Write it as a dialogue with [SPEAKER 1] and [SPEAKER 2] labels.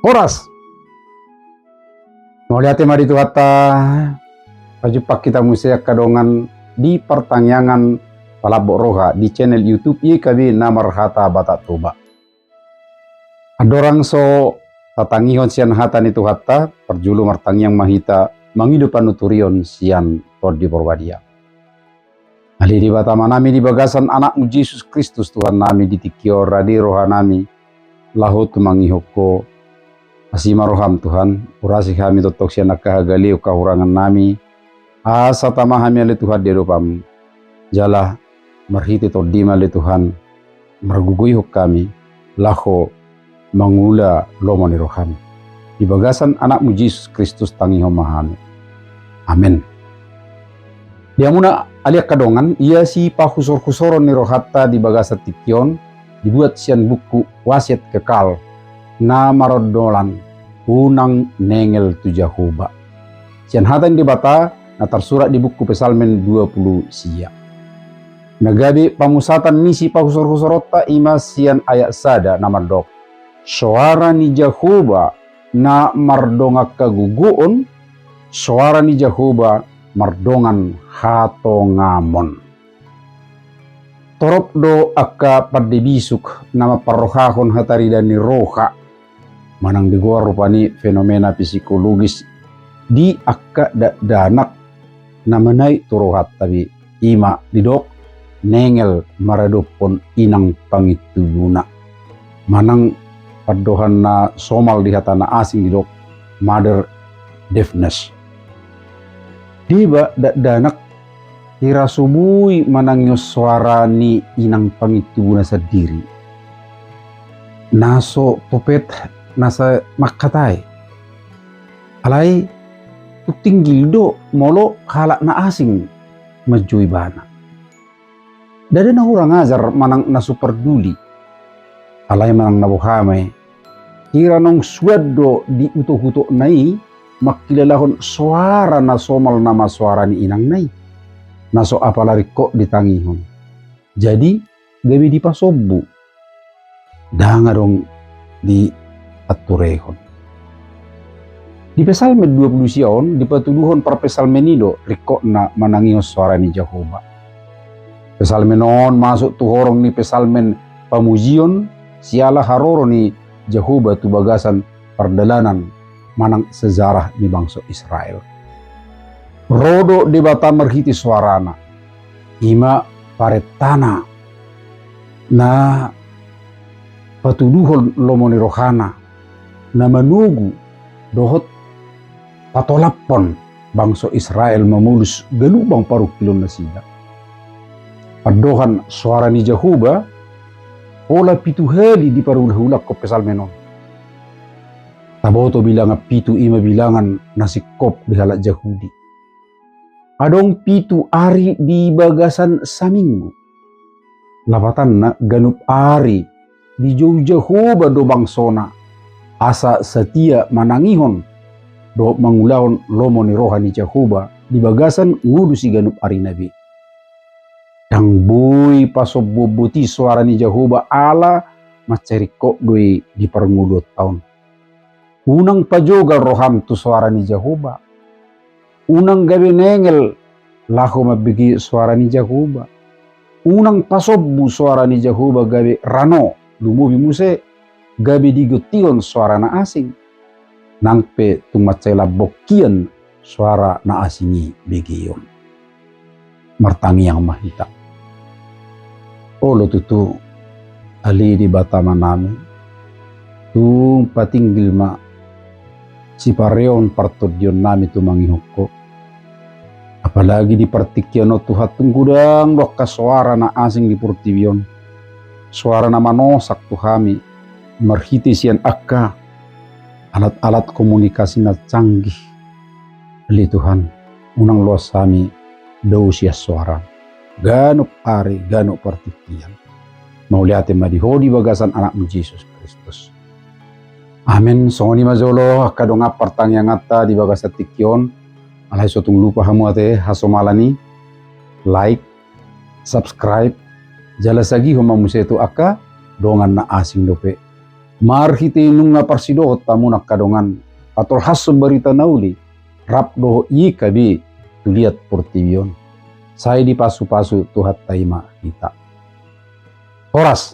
[SPEAKER 1] Oras. Mauliate mari tu hata pajupak kita musea kadongan di pertanyaan palabok roha di channel YouTube kabi namar hata batak toba. Adorang so tatangihon sian hata ni tu hata perjulu martangyang mahita mangidupan nuturion sian todi porwadia. Ali di bata manami di bagasan anakmu Yesus Kristus Tuhan nami di tikiora di roha nami lahut mangihoko asima roham Tuhan urasi kami totok sian kahagaliu kahurangan nami asa tamahami ali Tuhan di dopam jala marhiti todima ali Tuhan margugui hok kami laho mangula lomoni roham di bagasan anakmu Yesus Kristus tangihom mahami amin. Dia muna aliak kadongan ia si pahusor-husoron ni rohata di bagasa tikion dibuat sian buku wasiat kekal na marodolan unang nengel tu Jahoba. Sian hatan di bata na tersurat di buku Pesalmen 20 sia. Nagabi pamusatan misi pahusor-husorota ima sian ayat sada na mardok. Suara ni Jahoba na mardonga kaguguon, suara ni Jahoba mardongan hato ngamon. Torop do akka padebisuk nama parohahon hatari dan ni roha manang digor rupani fenomena psikologis di akka danak namanay turohat tabi ima didok nengel maradopon inang pangitubuna manang padohan na somal di hatana asing didok mother deafness. Diba danak kira subui manangyo suara ni inang pangitubuna sa diri. Naso topet nasa makatay. Alay tutinggil do molo halak na asing majuy bana. Dada na hurang ajar manang nasuperduli. Alay manang nabuhamay. Kira nung swado di uto-uto nai makilalahon suara na somal nama suara ni inang nai. Naso apalari kok ditangihon. Jadi gabi di pasobu. Danga dong di aturehon. Di Pesalmen 20 sion dipatuduhon per Pesalmenido riko na manangihon suara ni Jahoba. Pesalmenon masuk tuhorong ni Pesalmen pamujion siala haroro ni Jahoba tu bagasan perdalanan manang sejarah di bangsa Israel. Rodo di bata merhiti suarana ima paretana na patuduhon lomoni rohana na manugu dohot patolapon bangsa Israel memulus galubang parukilon na sida. Padohan suara ni Jahoba ola pituheli di parulahulak ko Pesalmenon. Taboto bilang pitu ima bilangan nasikop di halak Jahudi. Adong pitu ari di bagasan saminggu. Lapatan na ganup ari di Jahoba do bangsona. Asa setia manangihon do mangulahon lomo ni roha ni Jahoba di bagasan ngudu si ganup ari nabi. Yang boy pasobobuti suara ni Jahoba ala maceriko doi di perngudot tahun. Unang pajogal roham tu suara ni Jahoba. Unang gabi nengel laho mabigi suara ni Jahoba. Unang pasobbu suara ni Jahoba gabi rano lumubi muse gabi digotion suara na asing. Nangpe tumacela bokian suara na asingi begiyon. Martangi yang mahita. Olo tutu ali di batama nami. Tung patinggil ma si pareon partodion nami tu mangihoko. Apalagi di partikyono tuhat tunggudang doka suara na asing di purtibion. Suara na manosak tuhami. Marhiti sian akka. Alat-alat komunikasi na canggih. Ali Tuhan. Unang luas kami. Daw siya suara. Ganop ari, ganop partikyan. Mauliate madihodi bagasan anakmu Yesus Kristus. Amin. Songoni mazolo kadonga pertanyaan ngata di bagasa tikyon. Alay sotung lupa hamu ate hasomalani. Like, subscribe. Jala sagi homa musetu aka dongan na asing dope. Marhiti nung nga parsidot tamu nakadongan ator hasun barita nauli rapdo i kabi tuliat portivion. Saya di pasu-pasu tuhat taima kita. Horas